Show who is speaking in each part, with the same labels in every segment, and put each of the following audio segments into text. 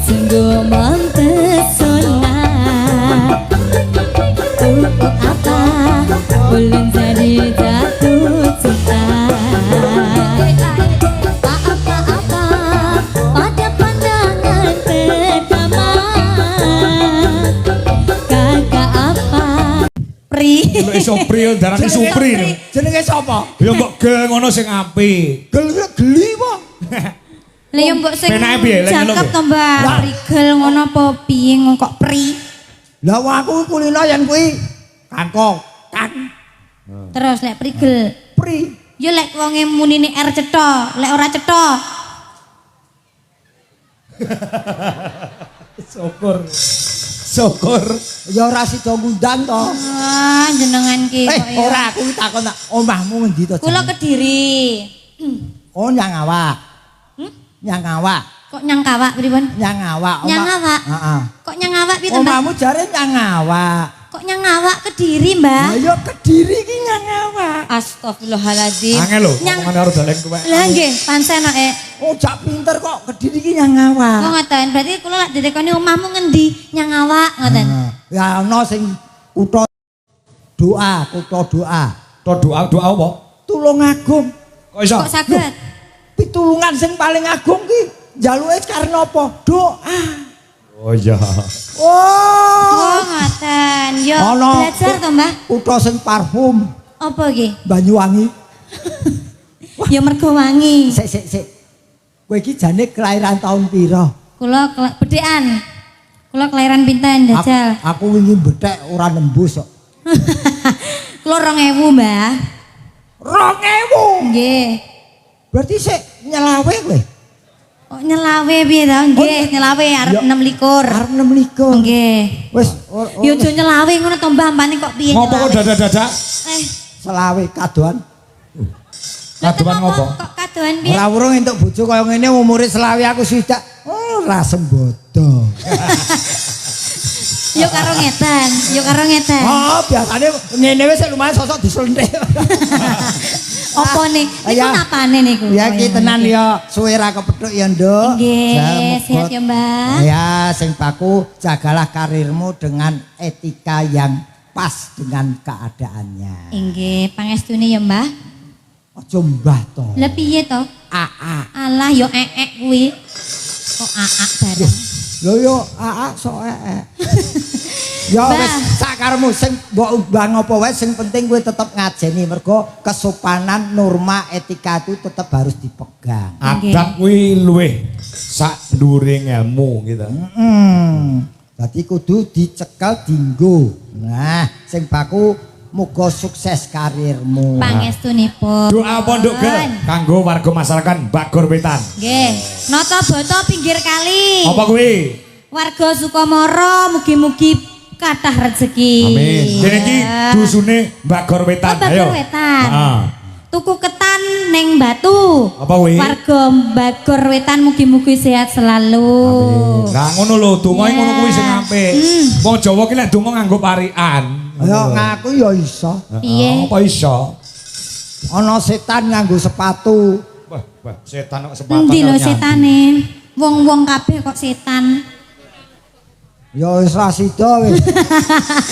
Speaker 1: sungguh mempesona. Apa belum jadi jatuh cinta. Apa-apa pada pandangan pertama. Kakak apa? Pri.
Speaker 2: Iso pri darane supri.
Speaker 3: Jenenge sapa?
Speaker 2: Ya mbok gel ngono sing apik.
Speaker 3: Geli apa?
Speaker 1: Lah yo mbok sing
Speaker 2: Penake piye? Lah nyeluk
Speaker 1: jangkep
Speaker 2: ya?
Speaker 1: to, Mbak. Prigel ngono apa piye kok pri?
Speaker 3: Lah aku kulino yen kuwi kangkong, kan.
Speaker 1: Terus lek prigel.
Speaker 3: Pri.
Speaker 1: Yo lek wonge munine R cetha, lek ora cetha.
Speaker 3: Syukur ya ora sida ngundang to.
Speaker 1: Ah, jenengan ki kok ya.
Speaker 3: Ora aku takon tak omahmu ngendi to?
Speaker 1: Kula Kediri.
Speaker 3: Oh nyang awak. Nyang awak.
Speaker 1: Kok nyang kawak pripun?
Speaker 3: Nyang awak.
Speaker 1: Nyang awak?
Speaker 3: Heeh.
Speaker 1: Kok nyang awak piye to, Mbak?
Speaker 3: Omahmu jare nyang awak.
Speaker 1: Kok nyang awak Kediri, Mbak?
Speaker 3: Lah ya Kediri ki nyang awak.
Speaker 1: Astagfirullahaladzim.
Speaker 2: Angel lho
Speaker 1: Nyang
Speaker 2: ngomongan karo dalem kuwe.
Speaker 1: Lah nggih, pancen nek.
Speaker 3: Oh jak pinter kok Kediri ki nyang awak.
Speaker 1: Kok ngoten, berarti kula lak ditekoni omahmu ngendi? Nyang awak ngoten.
Speaker 3: Ya ana sing kutha doa, kutha doa.
Speaker 2: Doa apa?
Speaker 3: Tulungagung.
Speaker 2: Kok iso?
Speaker 1: Kok saged?
Speaker 3: Pitulungan sing paling agung ki njaluke karena apa? Doa.
Speaker 2: Oh iya.
Speaker 1: Oh, ngoten. Yo
Speaker 3: Ana
Speaker 1: belajar to, Mbah.
Speaker 3: kutha sing parfum
Speaker 1: Apa iki?
Speaker 3: Banyuwangi.
Speaker 1: Ya mergo wangi.
Speaker 3: Sik. Kowe iki jane kelahiran tahun pira?
Speaker 1: Kula bedhekan. Kula kelahiran pinten, Jajal?
Speaker 3: Aku wingi bethek ora nembus kok.
Speaker 1: Kula 2000, Mbah.
Speaker 3: 2000.
Speaker 1: Nggih.
Speaker 3: Berarti sik nyelawe kowe.
Speaker 1: Kok nyelawe piye to? Nggih, nyelawe arep 26.
Speaker 3: Arep 26.
Speaker 1: Nggih.
Speaker 3: Wis
Speaker 1: Yo aja nyelawe ngono to, Mbah, ampane kok piye
Speaker 2: Ngopo kok
Speaker 1: nyelawe?
Speaker 2: dadak-dadak?
Speaker 3: selawe kadoan.
Speaker 2: Kadoan ngopo?
Speaker 1: Kok kadoan piye?
Speaker 3: Ora urung entuk bojo kaya ngene umure selawe aku swidak. Ora sembodo.
Speaker 1: Yo karo ngetan, yo karo ngetan.
Speaker 3: Oh, biasane ngene wis lumayan sosok diselendhek.
Speaker 1: Apa nih? Niku napane niku?
Speaker 3: Ya ki tenan ya, suwe ra kepethuk ya, Nduk.
Speaker 1: Nggih, sehat ya, Mbak.
Speaker 3: Ya, sing baku jagalah karirmu dengan etika yang pas dengan keadaannya.
Speaker 1: Nggih, pangestune ya, Mbah.
Speaker 3: Aja mbah to.
Speaker 1: Lah piye to?
Speaker 3: Aa.
Speaker 1: Alah yo kuwi. Kok bareng.
Speaker 3: Lho yo aa sok Ya
Speaker 1: Mbah.
Speaker 3: wis sakaremu sing mbok ubah apa wae sing penting kowe tetep ngajeni mergo kesopanan norma etika itu tetep harus dipegang.
Speaker 2: Adab kuwi luwih sak dhuwure ilmu gitu.
Speaker 3: Dadi kudu dicekel dienggo. Nah, sing baku muga sukses karirmu.
Speaker 1: Pangestunipun.
Speaker 2: Doa pondok gel kanggo warga masyarakat Bagor Wetan.
Speaker 1: Nggih, nata bata pinggir kali.
Speaker 2: Apa kuwi?
Speaker 1: Warga Sukamara mugi-mugi kathah rezeki.
Speaker 2: Amin. Dene iki dusune Bagor Wetan.
Speaker 1: Oh, Bagor Wetan.
Speaker 2: Heeh.
Speaker 1: Tuku ketan ning Batu.
Speaker 2: Apa kuwi?
Speaker 1: Warga Bagor Wetan mugi-mugi sehat selalu.
Speaker 2: Lah ngono lho, donga ngono kuwi sing apik. Wong Jawa ki lek donga nganggo parikan.
Speaker 3: Ya ngaku ya iso.
Speaker 1: Piye?
Speaker 2: Apa iso?
Speaker 3: Ana setan nganggo sepatu.
Speaker 2: Wah, setan kok sepatan.
Speaker 1: Endi lho setane? Wong-wong kabeh kok setan.
Speaker 3: Ya wis ra sida wis.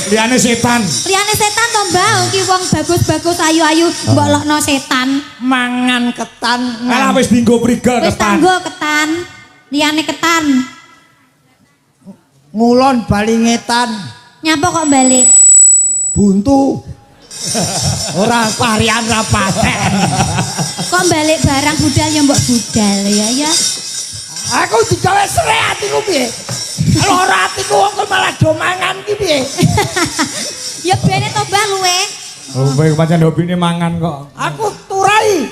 Speaker 2: Liyane setan.
Speaker 1: Liyane setan to, Mbah. Iki wong bagus-bagus ayu-ayu mbok lokno setan.
Speaker 3: Mangan ketan.
Speaker 2: Ala wis dienggo prigel
Speaker 1: Wis
Speaker 2: ketan.
Speaker 1: tanggo ketan. Liyane ketan.
Speaker 3: Ngulon bali ngetan.
Speaker 1: Nyapa kok balik?
Speaker 3: Buntu. Ora parian ra paten.
Speaker 1: Kok balik barang budal ya mbok budal ya.
Speaker 3: Aku digawe sere atiku piye? Lara atiku wong kok malah do mangan ki piye?
Speaker 1: Ya bene to Mbah luwe.
Speaker 2: Oh, kowe pancen hobine mangan kok.
Speaker 3: Aku turai.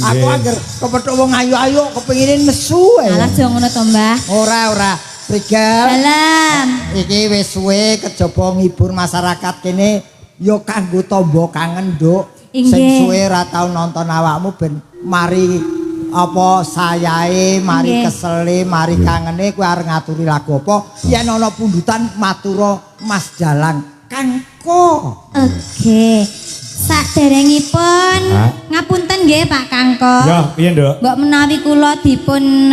Speaker 3: Aku anger kepethuk wong ayu-ayu kepengin nesu ae.
Speaker 1: Alah aja ngono to Mbah.
Speaker 3: Ora. Prigel.
Speaker 1: Dalam.
Speaker 3: Iki wis suwe kejaba ngibur masyarakat kene ya kanggo tamba kangen, Nduk. Sing suwe ora tau nonton awakmu ben mari apa sayae, mari kesele, mari kangene kowe arep ngaturi lagu apa? Yen ana pundutan matura Mas Jalang Kangko.
Speaker 1: Oke. Saderengipun ngapunten nggih Pak Kangko.
Speaker 2: Ya, piye, Nduk?
Speaker 1: Mbok menawi kula dipun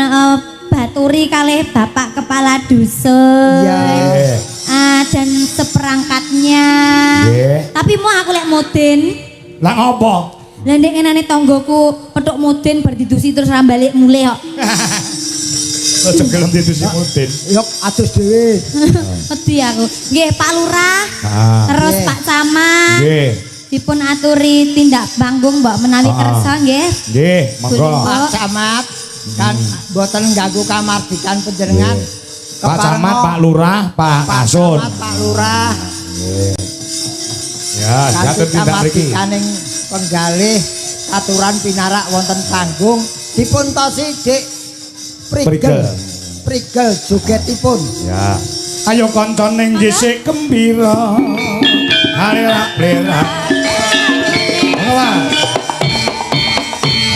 Speaker 1: baturi kalih Bapak Kepala Dusun.
Speaker 3: Iya.
Speaker 1: Dan seperangkatnya.
Speaker 2: Nggih.
Speaker 1: Tapi mau aku lek moden.
Speaker 2: Lah ngopo?
Speaker 1: Lah ndek ngenane tanggoku petuk moden bar didusi terus ra balik mulih kok.
Speaker 2: Aja gelem didusi mudin.
Speaker 3: Yok adus dhewe.
Speaker 1: Wedi aku. Nggih Pak Lurah. Terus
Speaker 3: Nggih.
Speaker 1: Pak Camat.
Speaker 2: Nggih.
Speaker 1: Dipun aturi tindak panggung mbok menawi kersa nggih.
Speaker 2: Nggih, monggo.
Speaker 3: Pak Camat kan mboten ganggu kamardikan panjenengan.
Speaker 2: Pak Camat, Pak Lurah, Pak Asun.
Speaker 3: Camat, Pak Lurah.
Speaker 2: Ya, jatuh tindak mriki.
Speaker 3: Kamartikaning penggalih aturan pinarak wonten panggung dipun tosi Dik Prigel. Prigel jogetipun.
Speaker 2: Ya. Ayo kancan ning dhisik gembira. Halera-lera. Apa?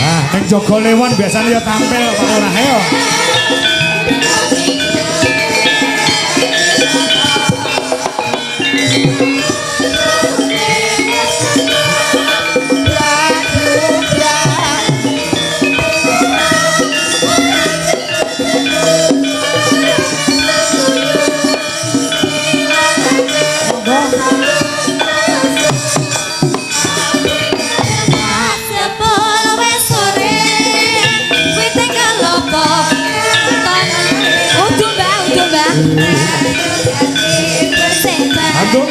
Speaker 2: Ah, ning jaga lewon biasane ya tampil Pak Lurah ayo. Aduh.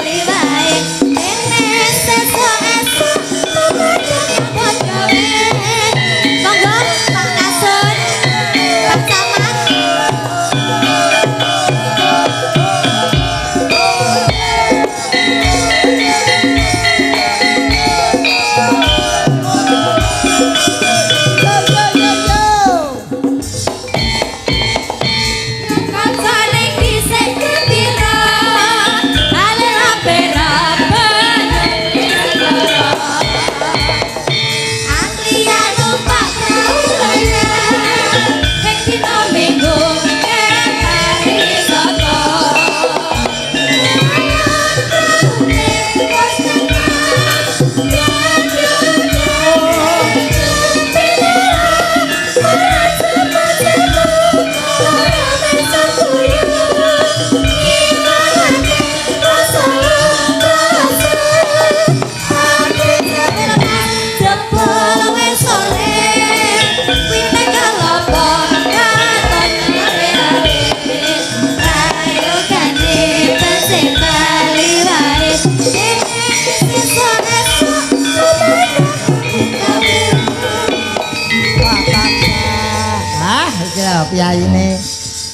Speaker 3: Piyaine.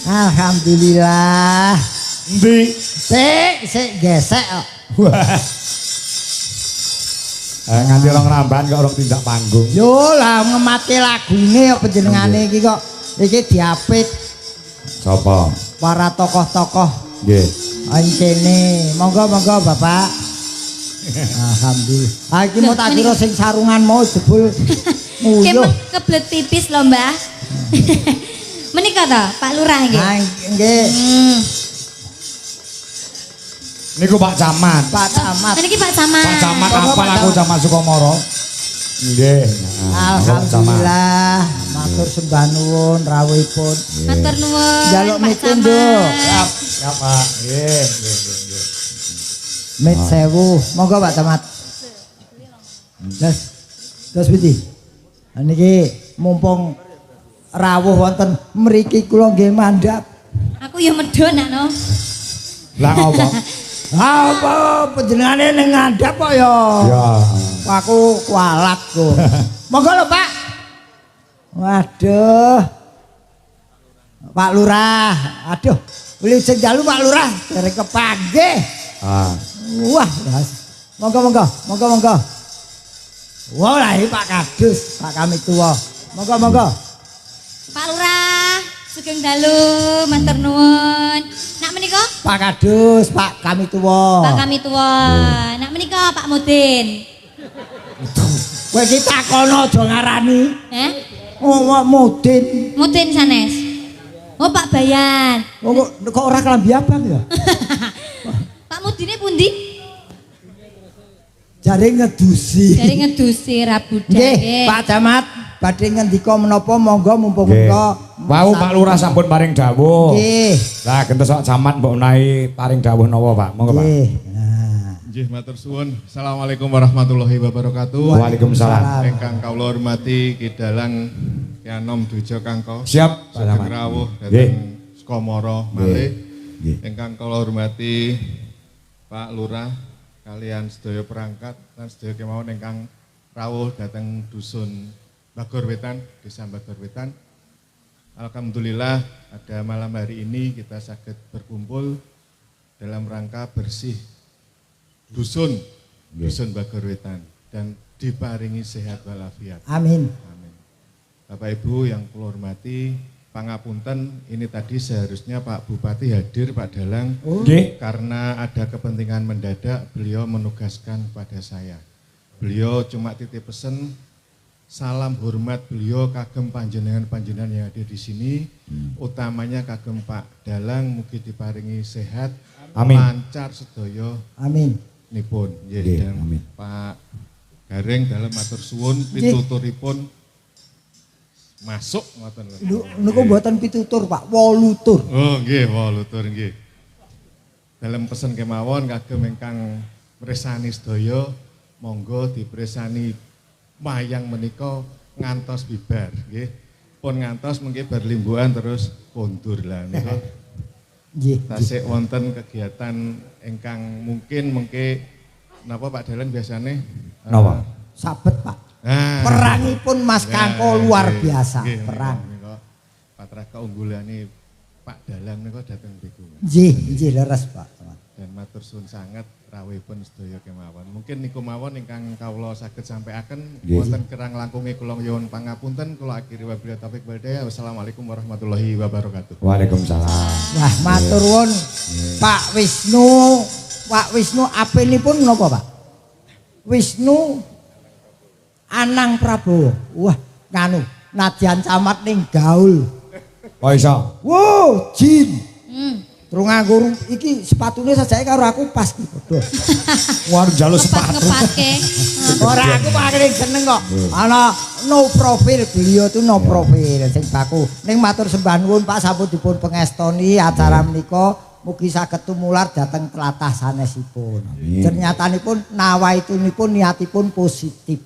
Speaker 3: Alhamdulillah.
Speaker 2: Endi?
Speaker 3: Sik gesek kok.
Speaker 2: Wah. Nganti rong ramban kok rong tindak panggung.
Speaker 3: Yo lah ngemati lagune kok panjenengane iki kok iki diapit
Speaker 2: Sapa?
Speaker 3: para tokoh-tokoh
Speaker 2: Nggih.
Speaker 3: ancene. Monggo-monggo Bapak. Alhamdulillah. Ah iki mau tak kira sing sarungan mau jebul nguyuh.
Speaker 1: Kebelet pipis lho, Mbah. Menika to, Pak Lurah nggih.
Speaker 3: Ah nggih.
Speaker 2: Niku Pak Camat.
Speaker 3: Pak Camat.
Speaker 1: Meniki Pak Camat.
Speaker 2: Pak Camat
Speaker 3: Monggo,
Speaker 2: apal
Speaker 3: Pak
Speaker 2: aku
Speaker 3: Camat.
Speaker 2: Camat Sukomoro. Nggih.
Speaker 3: Alhamdulillah. Matur sembah nuwun rawuhipun.
Speaker 1: Matur nuwun.
Speaker 3: Jaluk
Speaker 1: Pak
Speaker 3: mitundo.
Speaker 1: Camat.
Speaker 2: Siap, siap Pak. Nggih, nggih, nggih.
Speaker 3: Mit sewu. Monggo Pak Camat. Terus pundi? Niki mumpung rawuh wonten mriki kula nggih mandhap.
Speaker 1: Aku ya medhon no.
Speaker 2: Lah ngopo?
Speaker 3: Apa panjenengane ning ngandhap kok ya?
Speaker 2: Ya.
Speaker 3: Aku kualat kok. Monggo lho, Pak. Waduh. Pak Lurah. Aduh, beli sing dalu Pak Lurah dereng kepanggih.
Speaker 2: Ah.
Speaker 3: Wah, monggo. Wah, lah iki Pak Kadus, Pak kami tuwa. Monggo.
Speaker 1: Pak Lurah, sugeng dalu, matur nuwun. Nak menika?
Speaker 3: Pak Kadus, Pak kami tuwa.
Speaker 1: Pak kami tua. Nak menika Pak Mudin.
Speaker 3: Kowe iki takono aja ngarani. Oh, Mudin.
Speaker 1: Mudin sanes. Oh, Pak Bayan.
Speaker 3: Oh, kok ora kelambi abang ya?
Speaker 1: Pak Mudine pundi?
Speaker 3: Jare ngedusi.
Speaker 1: Dari ngedusi Rabu
Speaker 3: Nggih, Pak Camat, badhe ngendika menapa monggo mumpung menika.
Speaker 2: Wau Pak Lurah sampun paring dawuh.
Speaker 3: Nggih.
Speaker 2: Lah gentes kok jaman mbok menawi paring dawuh napa Pak? Monggo Pak.
Speaker 3: Nggih. Nah.
Speaker 4: Nggih matur suwun. Assalamualaikum warahmatullahi wabarakatuh.
Speaker 2: Waalaikumsalam.
Speaker 4: Ingkang kawula hormati Ki Dalang Ki Anom Dujo Kangko.
Speaker 2: Siap.
Speaker 4: Sugeng rawuh dhateng Sukamara malih. Ingkang kawula hormati Pak Lurah kalian sedaya perangkat lan sedaya kemawon ingkang rawuh dhateng dusun Bagor Wetan, Desa Bagor Wetan. Alhamdulillah pada malam hari ini kita saged berkumpul dalam rangka bersih dusun Bagor Wetan dan diparingi sehat walafiat.
Speaker 3: Amin.
Speaker 4: Amin. Bapak Ibu yang kula hormati, pangapunten ini tadi seharusnya Pak Bupati hadir, Pak Dalang.
Speaker 2: Nggih.
Speaker 4: Karena ada kepentingan mendadak, beliau menugaskan pada saya. Beliau cuma titip pesen salam hormat beliau kagem panjenengan-panjenengan yang ada di sini, utamanya kagem Pak Dalang mugi diparingi sehat,
Speaker 2: Amin.
Speaker 4: lancar sedaya
Speaker 3: Amin.
Speaker 4: nipun.
Speaker 2: Nggih,
Speaker 4: Dan
Speaker 2: amin.
Speaker 4: Pak Gareng dalam matur suwun pituturipun masuk ngoten lho.
Speaker 3: Niku mboten pitutur Pak, wolutur.
Speaker 4: Oh nggih, wolutur nggih. Dalam pesen kemawon kagem ingkang mresani sedaya monggo dipresani mayang menika ngantos bibar nggih. Pun ngantos mengki bar limbuhan terus kondur lah nika.
Speaker 3: Nggih.
Speaker 4: Tasik wonten kegiatan ingkang mungkin mengki napa Pak Dalang biasane
Speaker 2: Napa?
Speaker 3: Sabet Pak.
Speaker 4: Nah,
Speaker 3: Perangipun Mas Kangko luar biasa,
Speaker 4: nggih,
Speaker 3: perang.
Speaker 4: nika patraka unggulane Pak Dalang nika dateng mriku.
Speaker 3: Nggih leres Pak.
Speaker 4: Dan matur suwun sanget rawuhipun sedaya kemawon. Mungkin niku mawon ingkang kawula saged sampaiaken wonten kerang langkunge kula nyuwun pangapunten kula akhiri wabillahi taufik wal hidayah. Wassalamualaikum warahmatullahi wabarakatuh.
Speaker 2: Waalaikumsalam.
Speaker 3: Wah, matur nuwun Pak Wisnu. Pak Wisnu apelipun napa Pak? Wisnu Anang Prabowo. Wah, nganu nadyan camat ning gaul.
Speaker 2: Oh iso.
Speaker 3: Wow, jin. Terus nganggo iki sepatune sajake karo aku pas ki padha.
Speaker 2: War njaluk sepatu.
Speaker 1: Ngepatke.
Speaker 3: Ora aku paling seneng kok. Ana no profil beliau tuh no profil sing baku. Ning matur sembah nuwun Pak sampun dipun pengestoni acara menika mugi saged tummular dhateng tlatah sanesipun. Ternyatane-pun nawaitunipun niatipun positif.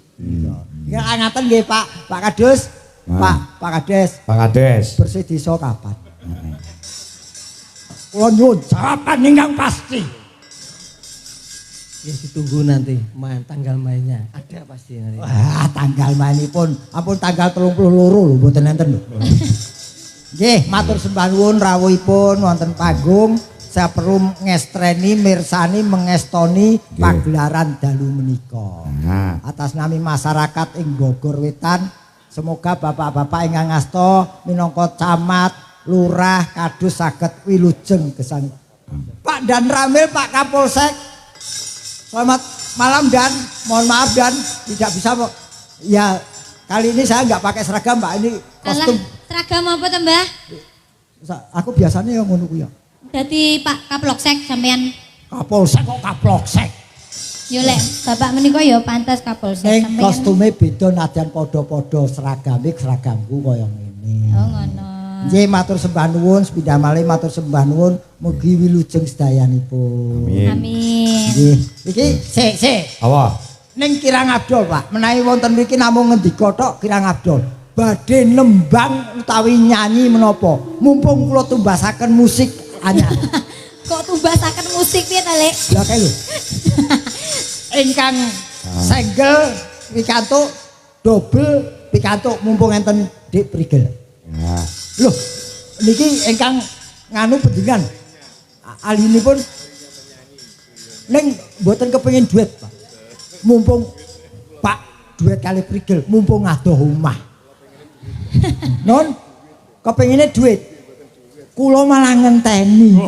Speaker 3: Ya ngaten nggih Pak Kades. Pak Kades.
Speaker 2: Pak Kades.
Speaker 3: Bersih desa kapan? Kula nyuwun jawaban ingkang pasti.
Speaker 5: Ya ditunggu nanti tanggal mainnya. Ada pasti nanti.
Speaker 3: Wah, tanggal mainipun ampun tanggal 32 lho mboten enten lho. Nggih, matur sembah nuwun rawuhipun wonten panggung. Saya perlu ngestreni mirsani mengestoni pagelaran dalu menika. Atas nami masyarakat ing Bogor Wetan, semoga bapak-bapak ingkang ngasta minangka camat, lurah, kadus saged wilujeng gesang. Pak Dan Ramil, Pak Kapolsek. Selamat malam Dan, mohon maaf Dan tidak bisa ya kali ini saya nggak pakai seragam Mbak, ini kostum.
Speaker 1: Alah, seragam apa tuh Mbah?
Speaker 3: Aku biasanya yang ngono kuwi ya.
Speaker 1: Dadi Pak Kaploksek sampean.
Speaker 3: Kapolsek kok Kaploksek.
Speaker 1: Yo lek Bapak menika ya pantas Kapolsek
Speaker 3: Ning
Speaker 1: sampean.
Speaker 3: kostume beda nadyan padha-padha seragame seragamku kaya ngene.
Speaker 1: Oh ngono.
Speaker 3: Nggih matur sembah nuwun, sepindah malih matur sembah nuwun mugi wilujeng sedayanipun.
Speaker 1: Amin.
Speaker 3: Nggih. Iki sik.
Speaker 2: Apa?
Speaker 3: Ning Kirang Abdul, Pak. Menawi wonten mriki namung ngendika tok Kirang Abdul. Badhe nembang utawi nyanyi menapa? Mumpung kula tumbasaken musik anyar.
Speaker 1: Kok tumbasaken musik piye ta, Lek?
Speaker 3: Lah kae lho. Ingkang single pikantuk double pikantuk mumpung enten Dik Prigel.
Speaker 2: Nah.
Speaker 3: Loh, niki ingkang nganu pendingan. Alinipun ning mboten kepengin duet, Pak. Mumpung Pak duet kali Prigel, mumpung adoh omah. Non kepengine duet. Kula malah ngenteni.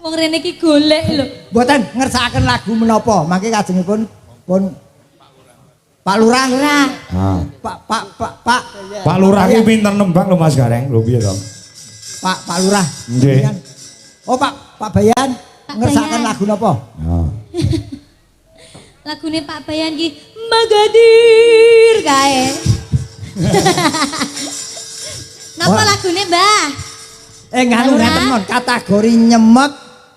Speaker 1: Wong rene iki golek lho.
Speaker 3: Mboten ngersakaken lagu menapa, mangke kajengipun pun Pak Lurah.
Speaker 2: Pak Lurah ki pinter nembang lho Mas Gareng. Lho piye to?
Speaker 3: Pak Lurah.
Speaker 2: Nggih.
Speaker 3: Oh Pak Bayan
Speaker 1: Pak
Speaker 3: ngersakaken
Speaker 1: Bayan.
Speaker 3: lagu napa?
Speaker 2: Nah.
Speaker 1: Lagune Pak Bayan ki Magadir kae. Napa lagune, Mbah?
Speaker 3: Nganu ngeten mon, kategori nyemek,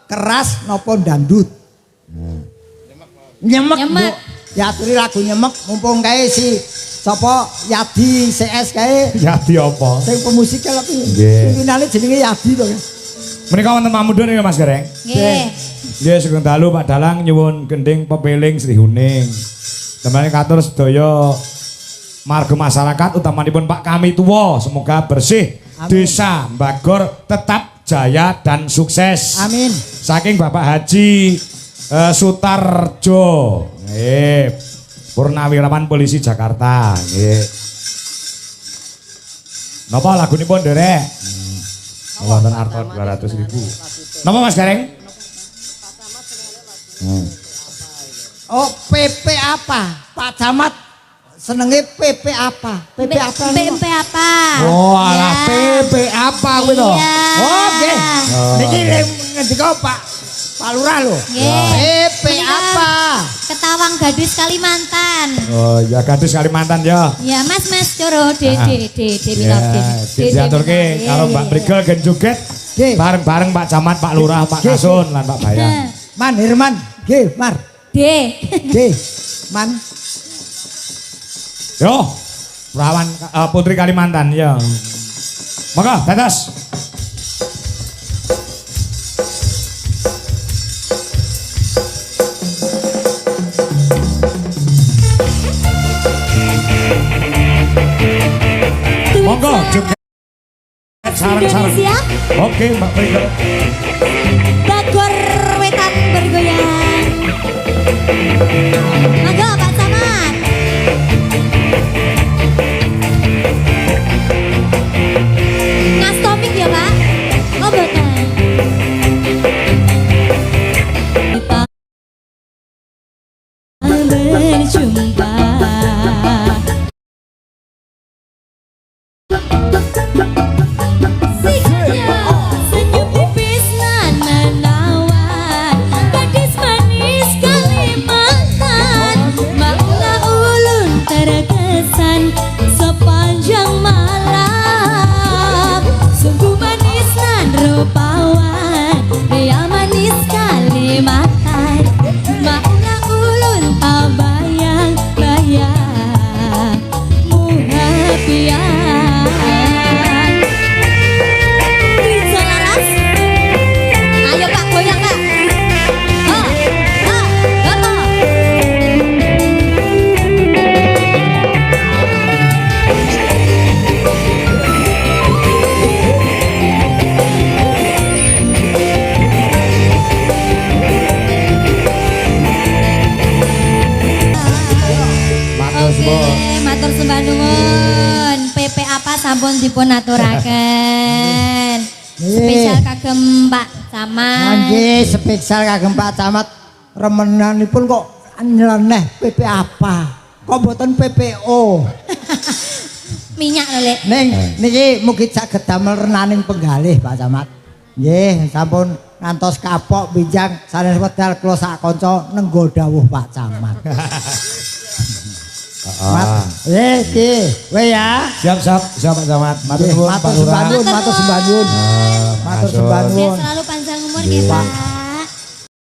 Speaker 3: keras napa dandut. Nyemek.
Speaker 1: Nyemek.
Speaker 3: Ya aturi lagu nyemek mumpung kae si sapa Yadi CS kae.
Speaker 2: Yadi apa?
Speaker 3: Sing pemusik lho ki.
Speaker 2: Nggih.
Speaker 3: Pimpinane jenenge Yadi to.
Speaker 2: Menika wonten pamudhun ya Mas Gareng.
Speaker 1: Nggih.
Speaker 2: Nggih sugeng dalu Pak Dalang nyuwun gending pepeling Sri Huning. Temane katur sedaya marga masyarakat utamanipun Pak Kami Tuwa semoga bersih.
Speaker 3: Amin.
Speaker 2: Desa Bagor tetap jaya dan sukses.
Speaker 3: Amin.
Speaker 2: Saking Bapak Haji Sutarjo. Nggih. Purnawirawan Polisi Jakarta. Nggih. Napa lagunipun derek? Wonten arta 200.000. Napa Mas Gareng?
Speaker 3: Oh, PP apa? Pak Camat senenge PP apa? PP apa?
Speaker 1: PP apa?
Speaker 2: Oh, alah
Speaker 1: Ya.
Speaker 2: PP apa kuwi to?
Speaker 1: Iya.
Speaker 3: Oh, nggih. Niki ngendika Pak Lurah lho.
Speaker 1: Nggih.
Speaker 3: PP apa?
Speaker 1: Ketawang Gadis Kalimantan.
Speaker 2: Oh, ya gadis Kalimantan ya.
Speaker 1: Ya Mas Coro Dede minor
Speaker 2: Diaturke karo Mbak Brigel gen joget.
Speaker 3: Nggih.
Speaker 2: Bareng-bareng Pak Camat, Pak Lurah, Pak
Speaker 3: Nggih.
Speaker 2: Kasun lan Pak Bayan.
Speaker 3: Man Herman, nggih, Mar.
Speaker 1: D.
Speaker 3: Nggih. Man.
Speaker 2: Yo, perawan Putri Kalimantan ya. Maka dados. Monggo joget sarang-sarang.
Speaker 1: Siap.
Speaker 2: Oke, Mbak Brigel.
Speaker 1: Bagor Wetan bergoyang. Monggo Pak Camat. Ngastomik ya Pak. Oh boten. Berjumpa. Senyum tipis nanawan, gadis manis Kalimantan, makna ulun terkesan sepanjang malam. Sungguh manis nan rupawan, dia manis Kalimantan, makna ulun bayang-bayang muhabian. Bisa laras? Ayo Pak, goyang Pak. Oh, oh, oh, oh.
Speaker 2: Matur suwun.
Speaker 1: Oke, matur sembah nuwun. PP apa sampun dipun aturaken. Spesial kagem Pak Camat.
Speaker 3: Nggih, spesial kagem Pak Camat. Remenanipun kok nyeleneh PP apa? Kok mboten PPO?
Speaker 1: Minyak lho, Lek.
Speaker 3: Ning niki mugi saged damel renaning penggalih Pak Camat. Nggih, sampun ngantos kapok binjang sanes wedal kula sak kanca nenggo dawuh Pak Camat. Mat, nggih, we ya.
Speaker 2: Siap Pak Camat. Matur
Speaker 3: Nggih,
Speaker 2: nuwun Pak
Speaker 3: matur
Speaker 2: Lurah.
Speaker 3: sembah nuwun, matur sembah nuwun. Matur sembah
Speaker 1: Biar
Speaker 3: nuwun.
Speaker 1: selalu panjang umur nggih Pak.